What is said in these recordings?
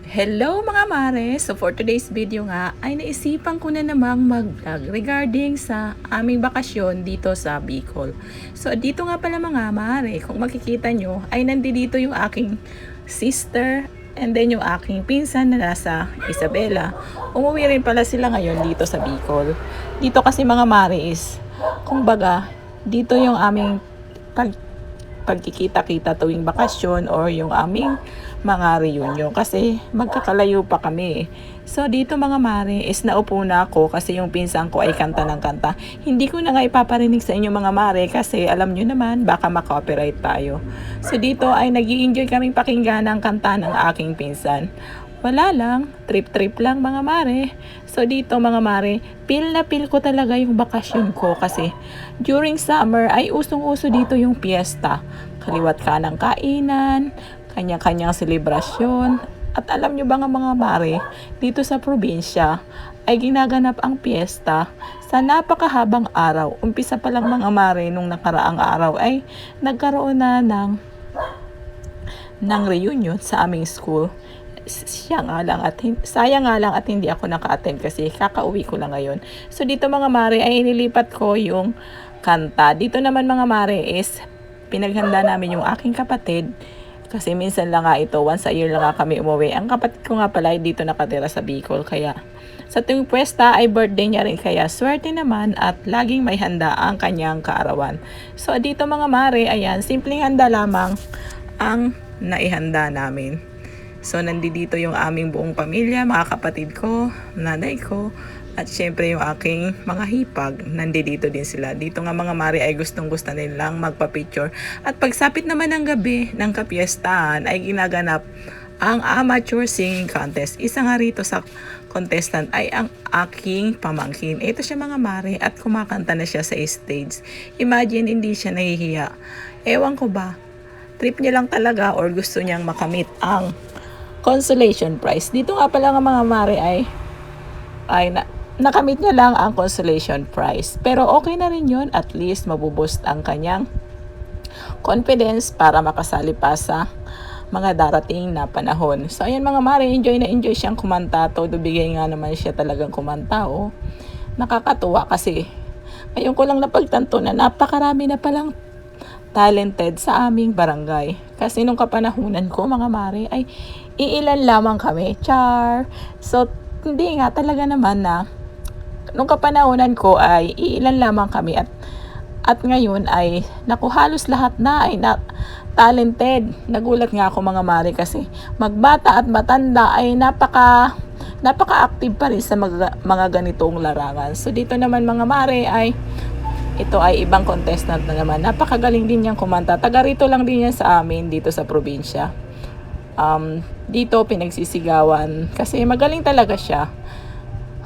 Hello mga mare! So for today's video nga ay naisipan ko na namang mag-vlog regarding sa aming bakasyon dito sa Bicol. So dito nga pala mga mare, kung makikita nyo ay nandito yung aking sister and then yung aking pinsan na nasa Isabela. Umuwi rin pala sila ngayon dito sa Bicol. Dito kasi mga mare is, kumbaga, dito yung aming pagkikita-kita tuwing bakasyon or yung aming mga reunion kasi magkakalayo pa kami. So dito mga mare is naupo na ako kasi yung pinsan ko ay kanta ng kanta. Hindi ko na nga ipaparinig sa inyo mga mare kasi alam nyo naman baka ma-copyright tayo. So dito ay nag-i-enjoy kaming pakinggan ng kanta ng aking pinsan. Wala lang, trip-trip lang mga mare. So dito mga mare, feel na feel ko talaga yung bakasyon ko kasi during summer ay usong-uso dito yung piyesta. Kaliwat ka ng kainan, kanya-kanyang selebrasyon. At alam nyo ba nga mga mare, dito sa probinsya ay ginaganap ang piyesta sa napakahabang araw. Umpisa pa lang mga mare nung nakaraang araw ay nagkaroon na ng reunion sa aming school. Sayang nga lang at hindi ako naka-attend kasi kakauwi ko lang ngayon. So dito mga mare ay inilipat ko yung kanta. Dito naman mga mare is pinaghanda namin yung aking kapatid kasi minsan lang nga ito, once a year lang nga kami umuwi. Ang kapatid ko nga pala ay dito nakatira sa Bicol, kaya sa tuwing pwesta ay birthday niya rin, kaya swerte naman at laging may handa ang kanyang kaarawan. So dito mga mare, ayan, simpleng handa lamang ang naihanda namin. So nandito yung aming buong pamilya, mga kapatid ko, nanay ko, at syempre yung aking mga hipag, nandito din sila. Dito nga mga mare ay gustong-gusto nilang magpa-picture. At pagsapit naman ng gabi ng kapiestahan ay ginaganap ang amateur singing contest. Isa nga rito sa contestant ay ang aking pamangkin. Ito siya mga mare at kumakanta na siya sa stage. Imagine, hindi siya nahihiya. Ewan ko ba, trip niya lang talaga or gusto niyang makamit ang consolation prize. Dito nga pala nga mga mare ay nakamit niya lang ang consolation prize. Pero okay na rin yun. At least mabuboost ang kanyang confidence para makasali pa sa mga darating na panahon. So ayan mga mare, enjoy na enjoy siyang kumanta. Todo bigay nga naman siya talagang kumanta. Oh. Nakakatuwa kasi ngayon ko lang napagtanto na napakarami na palang talented sa aming barangay. Kasi nung kapanahunan ko mga mare ay iilan lamang kami. Char! So hindi nga talaga naman na nung kapanahunan ko ay iilan lamang kami at ngayon ay naku, halos lahat na ay talented. Nagulat nga ako mga mare kasi magbata at matanda ay napaka-active pa rin sa mga ganitong larangan. So dito naman mga mare ay ito ay ibang contestant na naman. Napakagaling din niyang kumanta. Taga rito lang din yan sa amin dito sa probinsya. Dito pinagsisigawan kasi magaling talaga siya.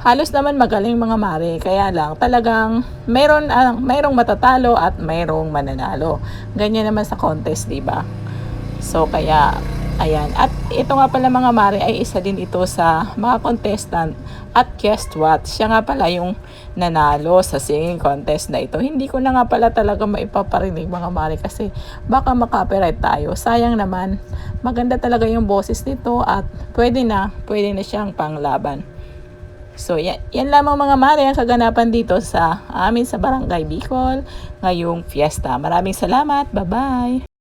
Halos naman magaling mga mare, kaya lang talagang mayroong matatalo at mayroong mananalo. Ganyan naman sa contest, 'di ba? So kaya ayan, at ito nga pala mga mare ay isa din ito sa mga contestant at guess what? Siya nga pala yung nanalo sa singing contest na ito. Hindi ko na nga pala talaga maipaparinig mga mare kasi baka makopyright tayo. Sayang naman, maganda talaga yung boses nito at pwede na siyang panglaban. So yan lamang mga mare ang kaganapan dito sa amin sa Barangay Bicol ngayong fiesta. Maraming salamat. Bye-bye!